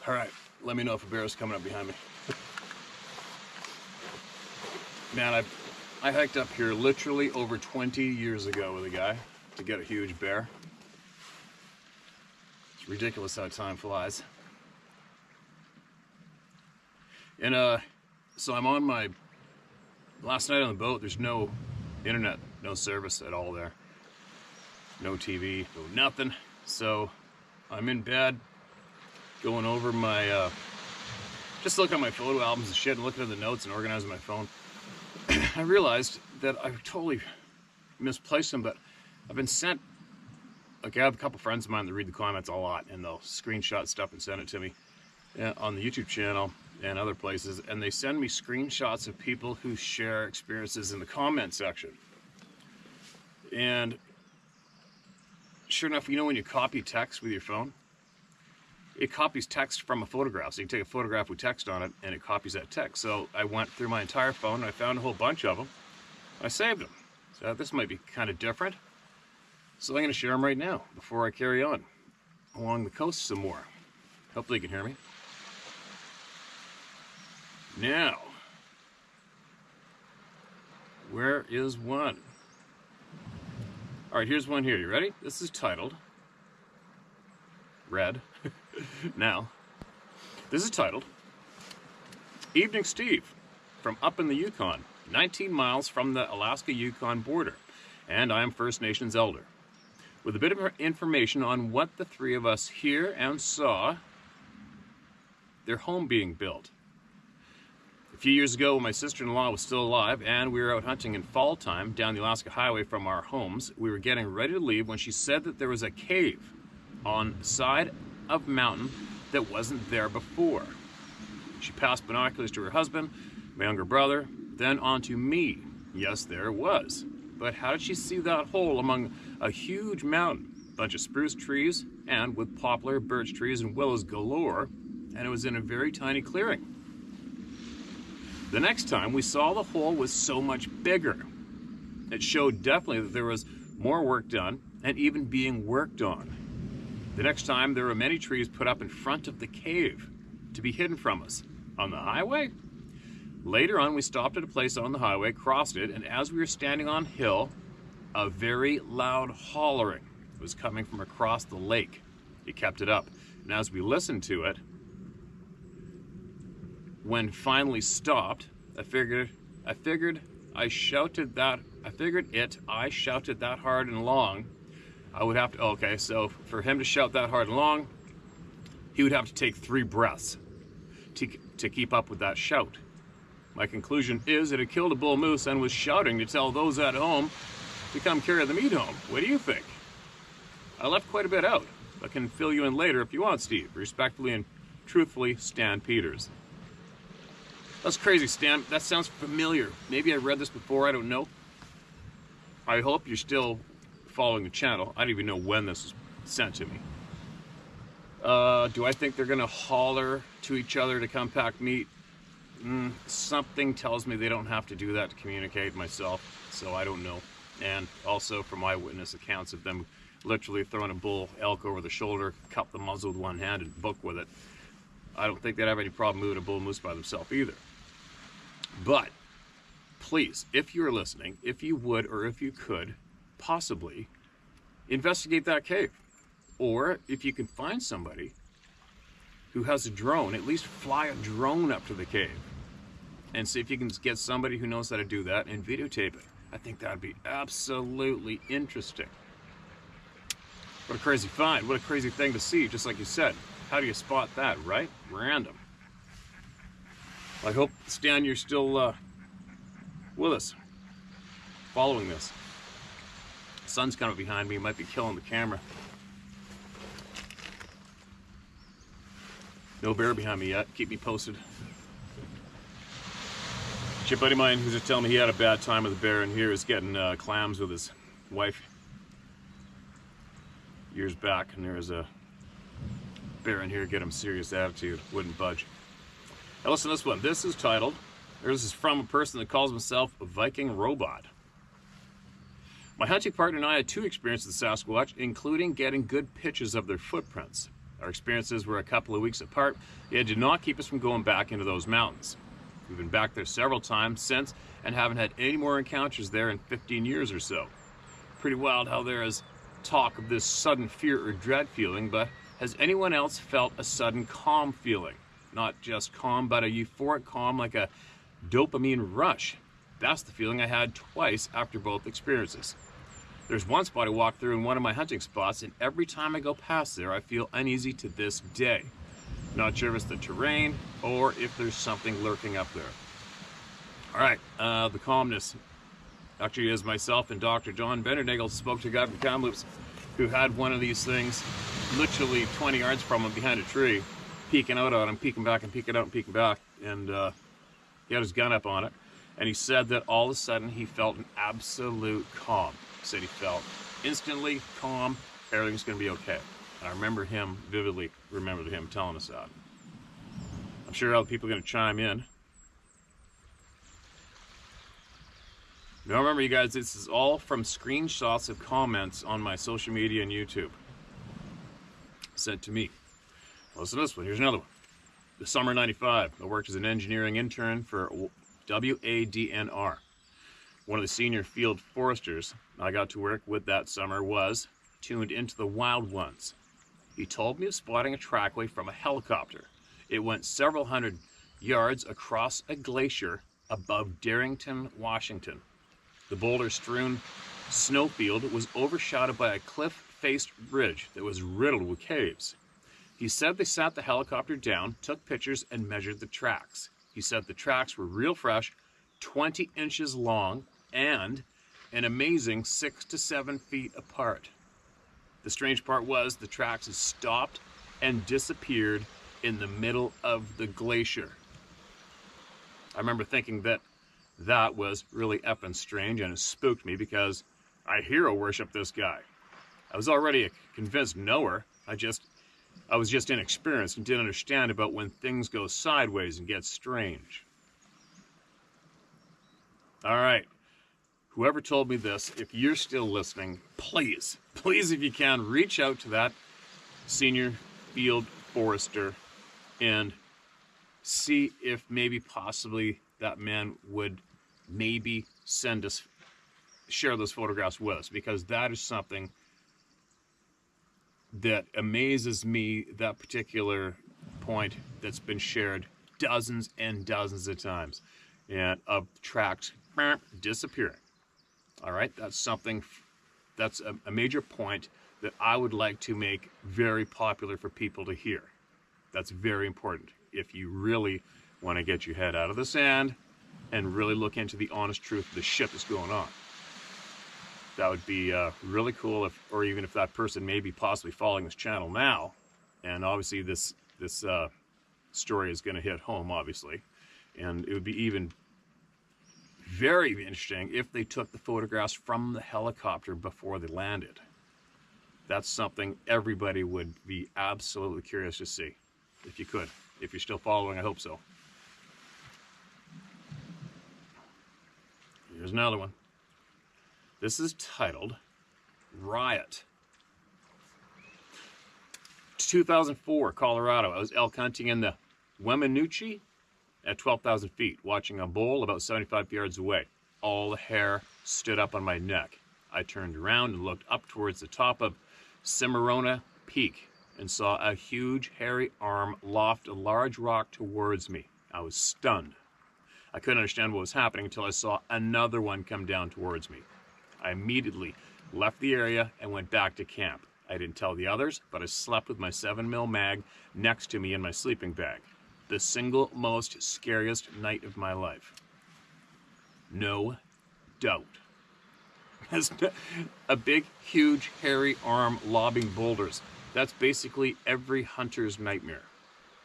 All right, let me know if a bear is coming up behind me. Man, I hiked up here literally over 20 years ago with a guy to get a huge bear. It's ridiculous how time flies. And so I'm on my last night on the boat. There's no internet, no service at all there. No TV, no nothing. So I'm in bed, going over my, just looking at my photo albums and shit and looking at the notes and organizing my phone. I realized that I totally misplaced them, but I've been sent, like I have a couple friends of mine that read the comments a lot and they'll screenshot stuff and send it to me on the YouTube channel and other places, and they send me screenshots of people who share experiences in the comment section. And sure enough, you know when you copy text with your phone, it copies text from a photograph. So you can take a photograph with text on it and it copies that text. So I went through my entire phone and I found a whole bunch of them. I saved them. So this might be kind of different. So I'm going to share them right now before I carry on along the coast some more. Hopefully you can hear me. Now, where is one? All right, here's one here. You ready? This is titled Red. Now, this is titled Evening Steve from up in the Yukon, 19 miles from the Alaska-Yukon border, and I am First Nations elder. With a bit of information on what the three of us hear and saw their home being built. A few years ago, when my sister-in-law was still alive and we were out hunting in fall time down the Alaska Highway from our homes, we were getting ready to leave when she said that there was a cave on the side of a mountain that wasn't there before. She passed binoculars to her husband, my younger brother, then on to me. Yes, there it was. But how did she see that hole among a huge mountain, bunch of spruce trees, and with poplar, birch trees, and willows galore, and it was in a very tiny clearing? The next time we saw the hole was so much bigger. It showed definitely that there was more work done and even being worked on. The next time there were many trees put up in front of the cave to be hidden from us. On the highway? Later on we stopped at a place on the highway, crossed it, and as we were standing on hill, a very loud hollering was coming from across the lake. It kept it up. And as we listened to it, when finally stopped, I figured I shouted that hard and long, I would have to, okay, so for him to shout that hard and long, he would have to take 3 breaths to keep up with that shout. My conclusion is that it killed a bull moose and was shouting to tell those at home to come carry the meat home. What do you think? I left quite a bit out, but can fill you in later if you want, Steve. Respectfully and truthfully, Stan Peters. That's crazy, Stan. That sounds familiar. Maybe I read this before, I don't know. I hope you're still following the channel. I don't even know when this was sent to me. Do I think they're gonna holler to each other to come pack meat? Something tells me they don't have to do that to communicate myself, so I don't know. And also from eyewitness accounts of them literally throwing a bull elk over the shoulder, cup the muzzle with one hand and book with it. I don't think they'd have any problem moving a bull moose by themselves either. But please, if you're listening, if you would or if you could possibly investigate that cave, or if you can find somebody who has a drone, at least fly a drone up to the cave and see if you can get somebody who knows how to do that and videotape it. I think that'd be absolutely interesting. What a crazy find, what a crazy thing to see, just like you said. How do you spot that, right? Random. I hope, Stan, you're still with us, following this. The sun's kind of behind me, might be killing the camera. No bear behind me yet, keep me posted. A buddy of mine who's just telling me he had a bad time with a bear, and here is getting clams with his wife years back, and there's a bear in here, get him serious attitude, wouldn't budge. Now listen to this one. This is titled, this is from a person that calls himself a Viking Robot. My hunting partner and I had 2 experiences with Sasquatch, including getting good pictures of their footprints. Our experiences were a couple of weeks apart, yet it did not keep us from going back into those mountains. We've been back there several times since and haven't had any more encounters there in 15 years or so. Pretty wild how there is talk of this sudden fear or dread feeling, but has anyone else felt a sudden calm feeling? Not just calm, but a euphoric calm, like a dopamine rush. That's the feeling I had twice after both experiences. There's one spot I walked through in one of my hunting spots, and every time I go past there, I feel uneasy to this day. Not sure if it's the terrain or if there's something lurking up there. All right, the calmness. Actually, as myself and Dr. John Bennerdagel spoke to a guy from Kamloops who had one of these things literally 20 yards from him behind a tree, peeking out on him, peeking back and peeking out and peeking back, and he had his gun up on it. And he said that all of a sudden he felt an absolute calm. He said he felt instantly calm, everything's going to be okay. And I remember him vividly, telling us that. I'm sure other people are going to chime in. Now remember, you guys, this is all from screenshots of comments on my social media and YouTube sent to me. Listen to this one. Here's another one. The summer '95, I worked as an engineering intern for WADNR. One of the senior field foresters I got to work with that summer was tuned into the wild ones. He told me of spotting a trackway from a helicopter. It went several hundred yards across a glacier above Darrington, Washington. The boulder-strewn snowfield was overshadowed by a cliff-faced ridge that was riddled with caves. He said they sat the helicopter down, took pictures, and measured the tracks. He said the tracks were real fresh, 20 inches long, and an amazing 6 to 7 feet apart. The strange part was the tracks had stopped and disappeared in the middle of the glacier. I remember thinking that was really effing strange, and it spooked me because I hero worship this guy. I was already a convinced knower. I was just inexperienced and didn't understand about when things go sideways and get strange. All right. Whoever told me this, if you're still listening, please, if you can, reach out to that senior field forester and see if maybe possibly that man would maybe share those photographs with us, because that is something that amazes me, that particular point that's been shared dozens and dozens of times, and of tracks disappearing. All right, that's a major point that I would like to make very popular for people to hear. That's very important if you really want to get your head out of the sand and really look into the honest truth of the shit that's going on. That would be really cool, or even if that person may be possibly following this channel now, and obviously this story is going to hit home, obviously, and it would be even very interesting if they took the photographs from the helicopter before they landed. That's something everybody would be absolutely curious to see, if you could. If you're still following, I hope so. Here's another one. This is titled Riot. 2004, Colorado. I was elk hunting in the Weminuche at 12,000 feet, watching a bull about 75 yards away. All the hair stood up on my neck. I turned around and looked up towards the top of Cimarrona Peak and saw a huge hairy arm loft a large rock towards me. I was stunned. I couldn't understand what was happening until I saw another one come down towards me. I immediately left the area and went back to camp. I didn't tell the others, but I slept with my 7mm mag next to me in my sleeping bag. The single most scariest night of my life. No doubt. A big, huge, hairy arm lobbing boulders. That's basically every hunter's nightmare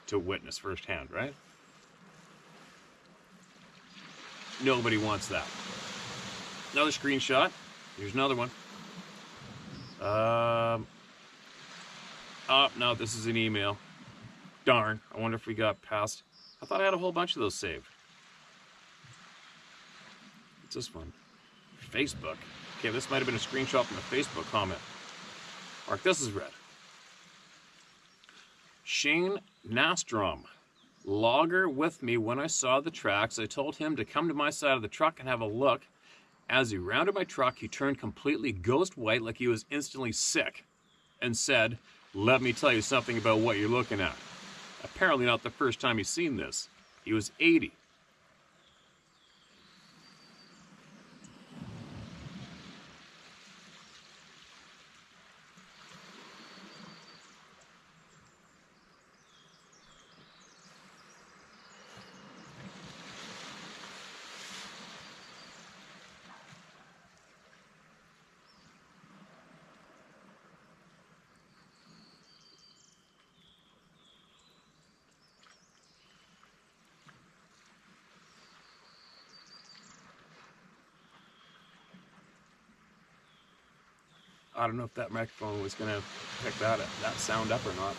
to witness firsthand, right? Nobody wants that. Another screenshot. Here's another one. Oh, no, this is an email. Darn. I wonder if we got past. I thought I had a whole bunch of those saved. What's this one? Facebook. Okay, this might have been a screenshot from a Facebook comment. Mark, this is red. Shane Nastrom, logger with me when I saw the tracks. I told him to come to my side of the truck and have a look. As he rounded my truck, he turned completely ghost white like he was instantly sick and said, "Let me tell you something about what you're looking at." Apparently not the first time he's seen this. He was 80. I don't know if that microphone was going to pick that sound up or not.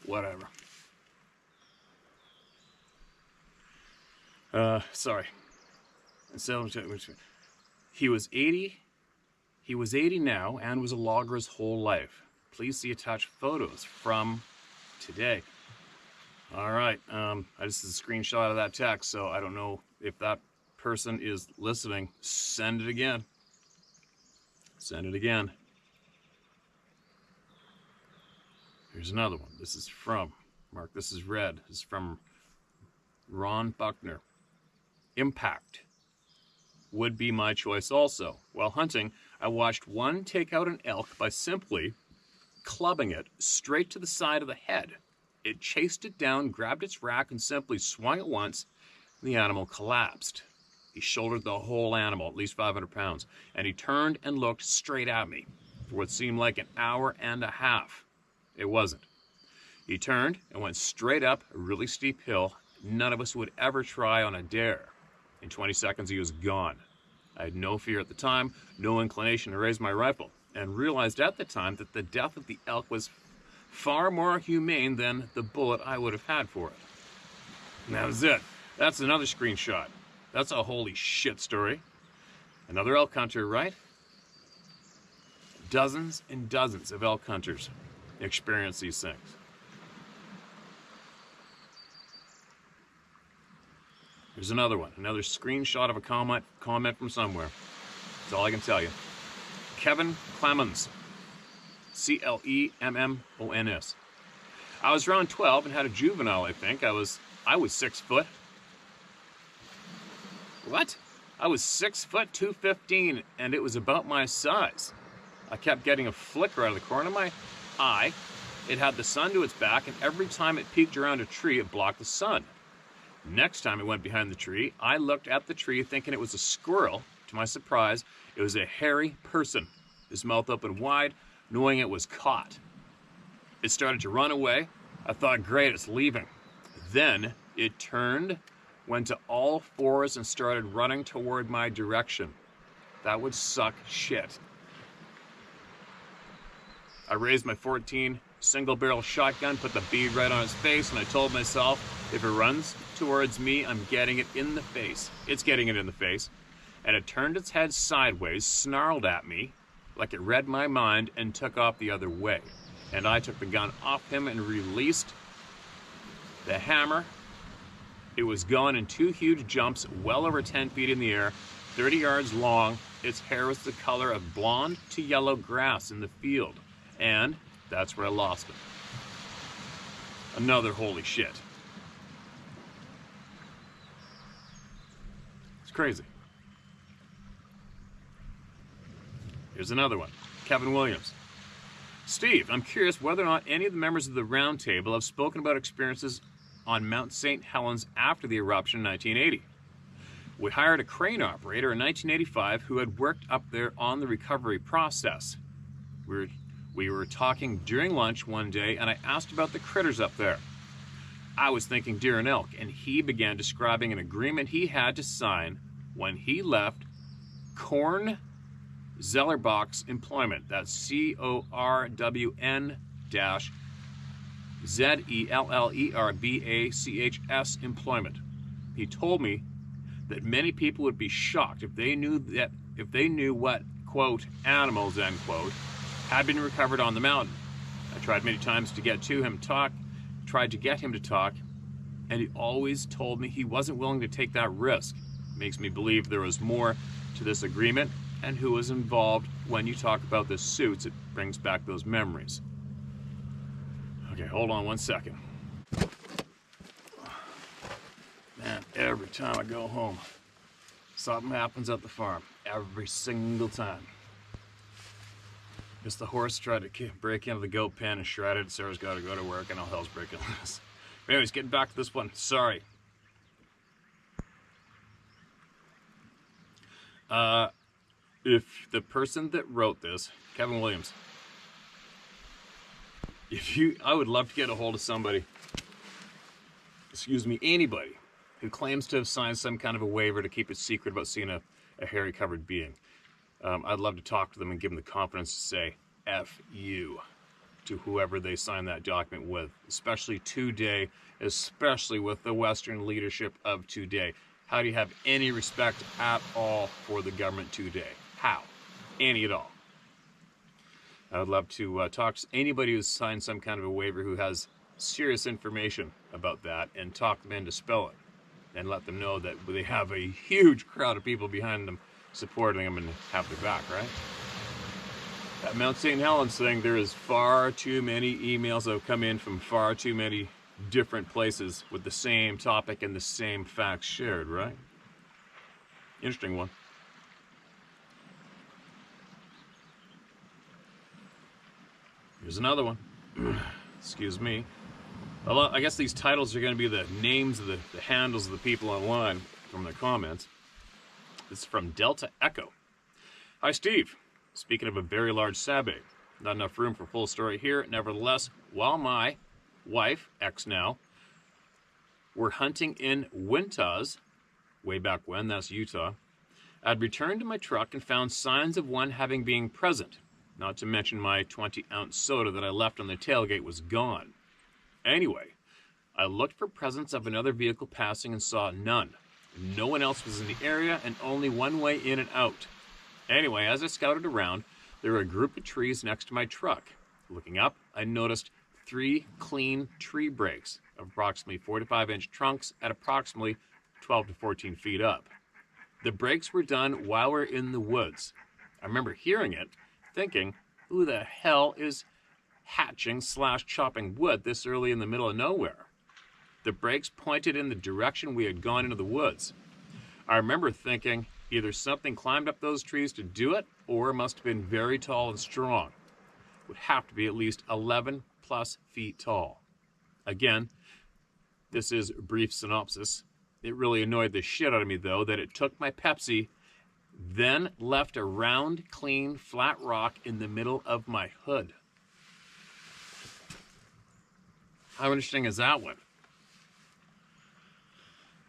Whatever. Sorry. So he was 80. He was 80 now and was a logger his whole life. Please see attached photos from today. All right. This is a screenshot of that text, so I don't know if that person is listening. Send it again. Send it again. Here's another one. This is from, Mark, this is red. This is from Ron Buckner. Impact would be my choice also. While hunting, I watched one take out an elk by simply clubbing it straight to the side of the head. It chased it down, grabbed its rack, and simply swung it once. The animal collapsed. He shouldered the whole animal, at least 500 pounds, and he turned and looked straight at me for what seemed like an hour and a half. It wasn't. He turned and went straight up a really steep hill none of us would ever try on a dare. In 20 seconds, he was gone. I had no fear at the time, no inclination to raise my rifle, and realized at the time that the death of the elk was far more humane than the bullet I would have had for it. And that was it. That's another screenshot. That's a holy shit story. Another elk hunter, right? Dozens and dozens of elk hunters experience these things. Here's another one, another screenshot of a comment from somewhere. That's all I can tell you. Kevin Clemens, Clemmons. I was around 12 and had a juvenile, I think. I was 6 foot. What? I was 6 foot 215, and it was about my size. I kept getting a flicker out of the corner of my eye. It had the sun to its back, and every time it peeked around a tree, it blocked the sun. Next time it went behind the tree, I looked at the tree thinking it was a squirrel. To my surprise, it was a hairy person, his mouth open wide, knowing it was caught. It started to run away. I thought, great, it's leaving. Then it turned, went to all fours, and started running toward my direction. That would suck shit. I raised my 14 single-barrel shotgun, put the bead right on its face, and I told myself, if it runs towards me, I'm getting it in the face. It's getting it in the face. And it turned its head sideways, snarled at me like it read my mind, and took off the other way. And I took the gun off him and released the hammer. It was gone in 2 huge jumps, well over 10 feet in the air, 30 yards long. Its hair was the color of blonde to yellow grass in the field. And that's where I lost him. Another holy shit. It's crazy. Here's another one. Kevin Williams. Steve, I'm curious whether or not any of the members of the round table have spoken about experiences on Mount St. Helens after the eruption in 1980. We hired a crane operator in 1985 who had worked up there on the recovery process. We were talking during lunch one day, and I asked about the critters up there. I was thinking deer and elk, and he began describing an agreement he had to sign when he left Corn Zellerbach's employment. That's CORWN-ZELLERBACHS employment. He told me that many people would be shocked if they knew what, quote, animals, end quote, had been recovered on the mountain. I tried many times to get him to talk, and he always told me he wasn't willing to take that risk. Makes me believe there was more to this agreement and who was involved. When you talk about the suits, it brings back those memories. Okay, hold on one second. Man, every time I go home, something happens at the farm. Every single time. Just the horse tried to break into the goat pen and shred it. Sarah's got to go to work and all hell's breaking loose. But anyways, getting back to this one. Sorry. If the person that wrote this, Kevin Williams, I would love to get a hold of somebody, anybody, who claims to have signed some kind of a waiver to keep it secret about seeing a hairy covered being. I'd love to talk to them and give them the confidence to say F you to whoever they signed that document with, especially today, especially with the Western leadership of today. How do you have any respect at all for the government today? How? Any at all. I would love to talk to anybody who's signed some kind of a waiver who has serious information about that and talk them in to spell it and let them know that they have a huge crowd of people behind them supporting them and have their back, right? That Mount St. Helens thing, there is far too many emails that have come in from far too many different places with the same topic and the same facts shared, right? Interesting one. Here's another one. Excuse me. I guess these titles are going to be the names of the handles of the people online from the comments. This is from Delta Echo. Hi, Steve. Speaking of a very large sabe, not enough room for full story here. Nevertheless, while my wife, ex now, were hunting in Wintaz, way back when, that's Utah, I'd returned to my truck and found signs of one having been present. Not to mention my 20-ounce soda that I left on the tailgate was gone. Anyway, I looked for presence of another vehicle passing and saw none. No one else was in the area and only one way in and out. Anyway, as I scouted around, there were a group of trees next to my truck. Looking up, I noticed 3 clean tree breaks of approximately 4 to 5 inch trunks at approximately 12 to 14 feet up. The breaks were done while we're in the woods. I remember hearing it, thinking, who the hell is hatching/chopping wood this early in the middle of nowhere? The breaks pointed in the direction we had gone into the woods. I remember thinking either something climbed up those trees to do it, or it must have been very tall and strong. Would have to be at least 11 plus feet tall. Again, this is a brief synopsis. It really annoyed the shit out of me, though, that it took my Pepsi, then left a round, clean, flat rock in the middle of my hood. How interesting is that one?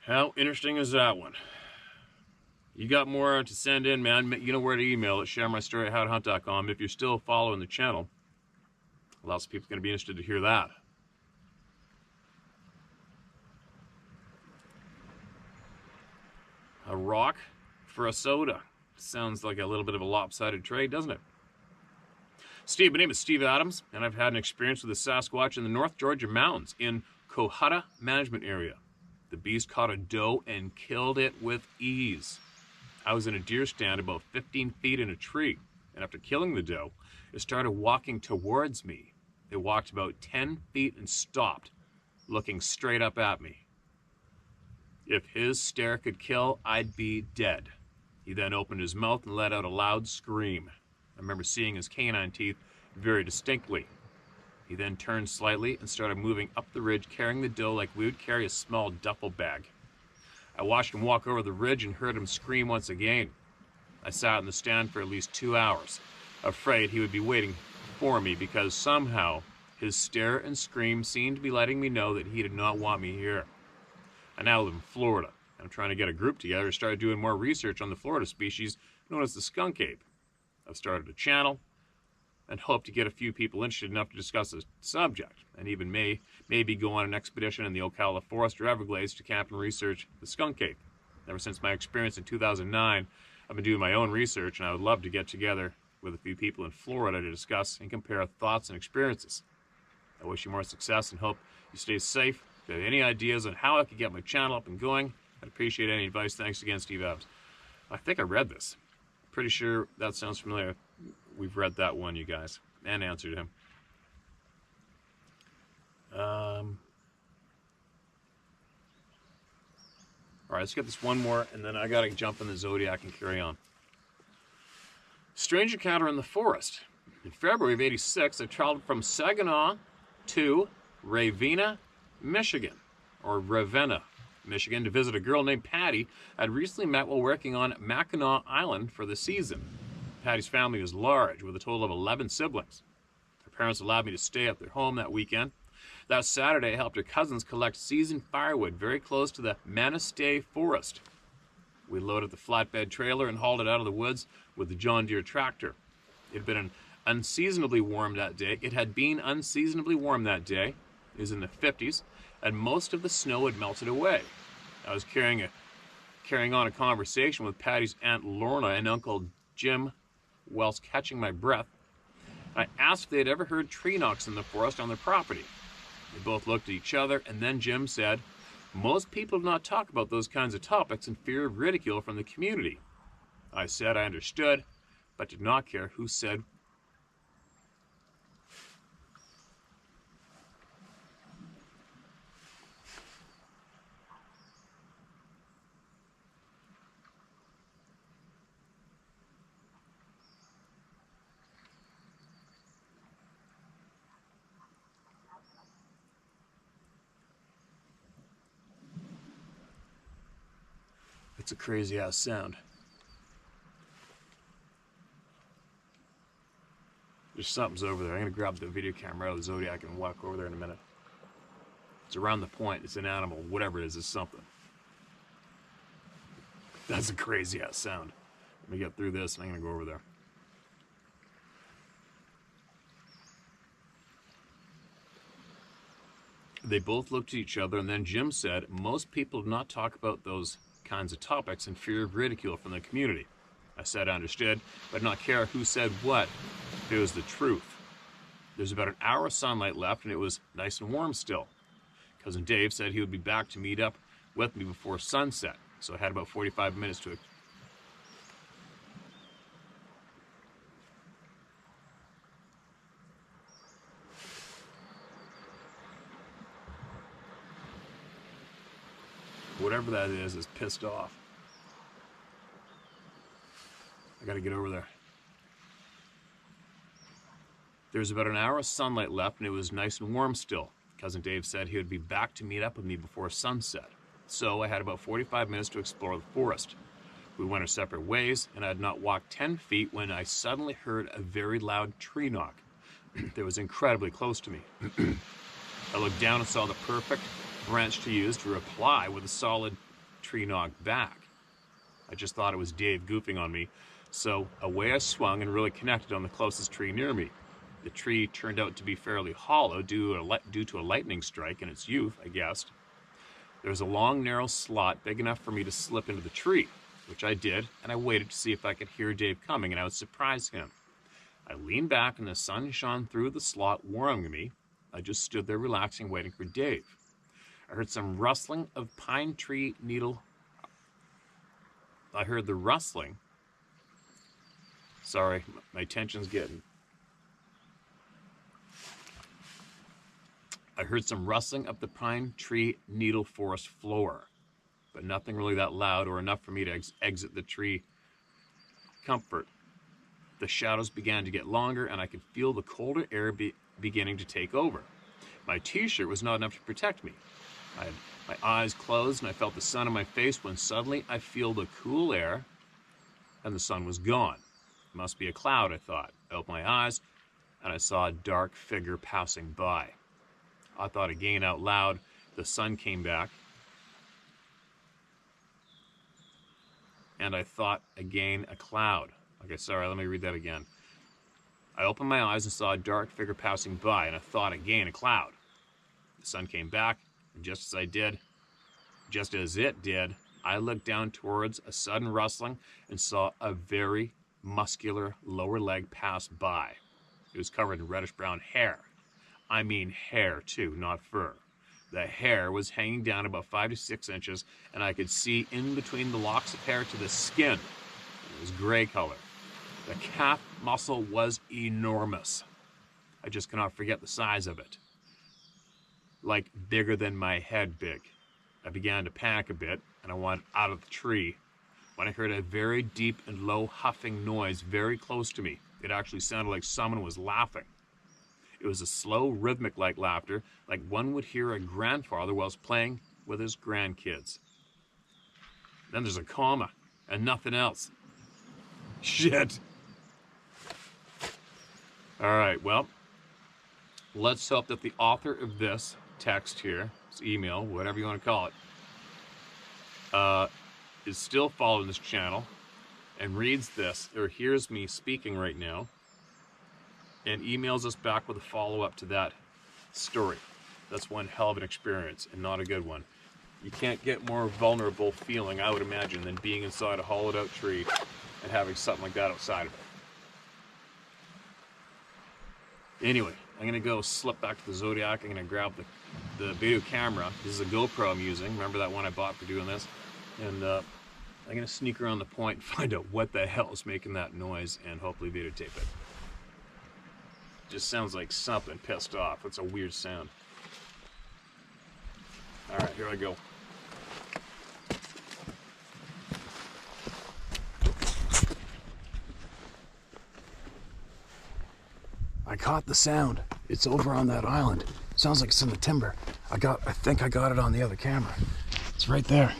How interesting is that one? You got more to send in, man. You know where to email it. ShareMyStory@howtohunt.com. If you're still following the channel, lots of people are going to be interested to hear that. A rock for a soda. Sounds like a little bit of a lopsided trade, doesn't it? Steve, my name is Steve Adams, and I've had an experience with a Sasquatch in the North Georgia mountains in Cohutta Management Area. The beast caught a doe and killed it with ease. I was in a deer stand about 15 feet in a tree, and after killing the doe, it started walking towards me. It walked about 10 feet and stopped, looking straight up at me. If his stare could kill, I'd be dead. He then opened his mouth and let out a loud scream. I remember seeing his canine teeth very distinctly. He then turned slightly and started moving up the ridge, carrying the doe like we would carry a small duffel bag. I watched him walk over the ridge and heard him scream once again. I sat in the stand for at least 2 hours, afraid he would be waiting for me because somehow his stare and scream seemed to be letting me know that he did not want me here. I now live in Florida. I'm trying to get a group together to start doing more research on the Florida species known as the skunk ape. I've started a channel and hope to get a few people interested enough to discuss the subject, and even maybe go on an expedition in the Ocala Forest or Everglades to camp and research the skunk ape. Ever since my experience in 2009, I've been doing my own research, and I would love to get together with a few people in Florida to discuss and compare thoughts and experiences. I wish you more success and hope you stay safe. If you have any ideas on how I could get my channel up and going, I'd appreciate any advice. Thanks again, Steve Adams. I think I read this. Pretty sure that sounds familiar. We've read that one, you guys, and answered him. All right, let's get this one more, and then I got to jump in the Zodiac and carry on. Strange encounter in the forest. In February of '86, I traveled from Saginaw to Ravenna, Michigan, to visit a girl named Patty I'd recently met while working on Mackinac Island for the season. Patty's family was large, with a total of 11 siblings. Her parents allowed me to stay at their home that weekend. That Saturday, I helped her cousins collect seasoned firewood very close to the Manistee Forest. We loaded the flatbed trailer and hauled it out of the woods with the John Deere tractor. It had been unseasonably warm that day. It was in the 50s, and most of the snow had melted away. I was carrying on a conversation with Patty's Aunt Lorna and Uncle Jim whilst catching my breath. I asked if they had ever heard tree knocks in the forest on their property. They both looked at each other, and then Jim said, "Most people do not talk about those kinds of topics in fear of ridicule from the community." I said I understood, but did not care who said. It's a crazy ass sound. There's something's over there. I'm gonna grab the video camera out of the Zodiac and walk over there in a minute. It's around the point. It's an animal. Whatever it is, it's something. That's a crazy ass sound. Let me get through this and I'm gonna go over there. They both looked at each other, and then Jim said, "Most people do not talk about those kinds of topics in fear of ridicule from the community." I said I understood, but did not care who said what. It was the truth. There's about an hour of sunlight left, and it was nice and warm still. Cousin Dave said he would be back to meet up with me before sunset, so I had about 45 minutes to. Whatever that is pissed off. I gotta get over there. There's about an hour of sunlight left, and it was nice and warm still. Cousin Dave said he would be back to meet up with me before sunset, so I had about 45 minutes to explore the forest. We went our separate ways, and I had not walked 10 feet when I suddenly heard a very loud tree knock that was incredibly close to me. I looked down and saw the perfect branch to use to reply with a solid tree knock back. I just thought it was Dave goofing on me, so away I swung and really connected on the closest tree near me. The tree turned out to be fairly hollow due to a lightning strike in its youth, I guessed. There was a long, narrow slot big enough for me to slip into the tree, which I did, and I waited to see if I could hear Dave coming and I would surprise him. I leaned back and the sun shone through the slot, warming me. I just stood there relaxing, waiting for Dave. I heard some rustling of pine tree needle. I heard the rustling. Sorry, my attention's getting. I heard some rustling up the pine tree needle forest floor, but nothing really that loud or enough for me to exit the tree comfort. The shadows began to get longer, and I could feel the colder air beginning to take over. My t-shirt was not enough to protect me. I had My eyes closed and I felt the sun on my face when suddenly I feel the cool air and the sun was gone. It must be a cloud, I thought. I opened my eyes and I saw a dark figure passing by. I thought again out loud. The sun came back. And I thought again a cloud. Okay, sorry, let me read that again. I opened my eyes and saw a dark figure passing by, and I thought again a cloud. The sun came back, and just as it did, I looked down towards a sudden rustling and saw a very muscular lower leg pass by. It was covered in reddish-brown hair. I mean hair, too, not fur. The hair was hanging down about 5 to 6 inches, and I could see in between the locks of hair to the skin. It was gray color. The calf muscle was enormous. I just cannot forget the size of it. Like bigger than my head big. I began to panic a bit, and I wanted out of the tree when I heard a very deep and low huffing noise very close to me. It actually sounded like someone was laughing. It was a slow, rhythmic-like laughter, like one would hear a grandfather whilst playing with his grandkids. Then there's a comma, and nothing else. Shit. All right, well, let's hope that the author of this text here, this email, whatever you want to call it, is still following this channel and reads this, or hears me speaking right now, and emails us back with a follow-up to that story. That's one hell of an experience, and not a good one. You can't get more vulnerable feeling, I would imagine, than being inside a hollowed-out tree and having something like that outside of it. Anyway, I'm going to go slip back to the Zodiac. I'm going to grab the video camera. This is a GoPro I'm using. Remember that one I bought for doing this? And I'm going to sneak around the point and find out what the hell is making that noise and hopefully videotape it. Just sounds like something pissed off. It's a weird sound. Alright, here I go. I caught the sound. It's over on that island. Sounds like it's in the timber. I think I got it on the other camera. It's right there.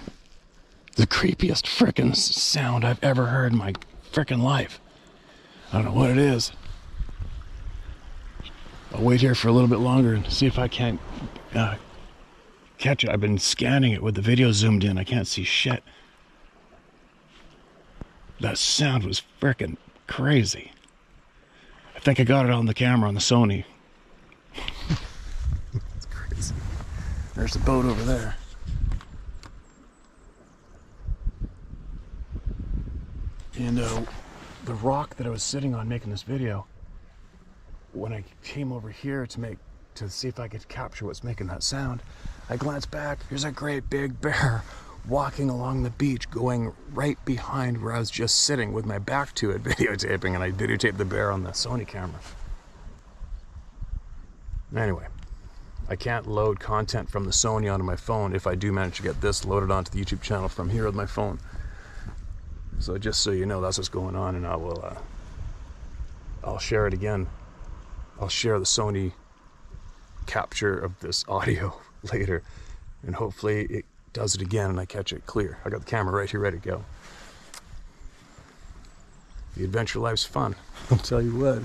The creepiest frickin' sound I've ever heard in my frickin' life. I don't know what it is. I'll wait here for a little bit longer and see if I can't catch it. I've been scanning it with the video zoomed in. I can't see shit. That sound was frickin' crazy. I think I got it on the camera on the Sony. It's crazy. There's the boat over there. And the rock that I was sitting on making this video, when I came over here to see if I could capture what's making that sound, I glanced back. Here's a great big bear walking along the beach, going right behind where I was just sitting with my back to it videotaping, and I videotaped the bear on the Sony camera. Anyway, I can't load content from the Sony onto my phone if I do manage to get this loaded onto the YouTube channel from here with my phone. So just so you know, that's what's going on, and I'll share it again. I'll share the Sony capture of this audio later, and hopefully it does it again and I catch it clear. I got the camera right here ready to go. The adventure life's fun, I'll tell you what.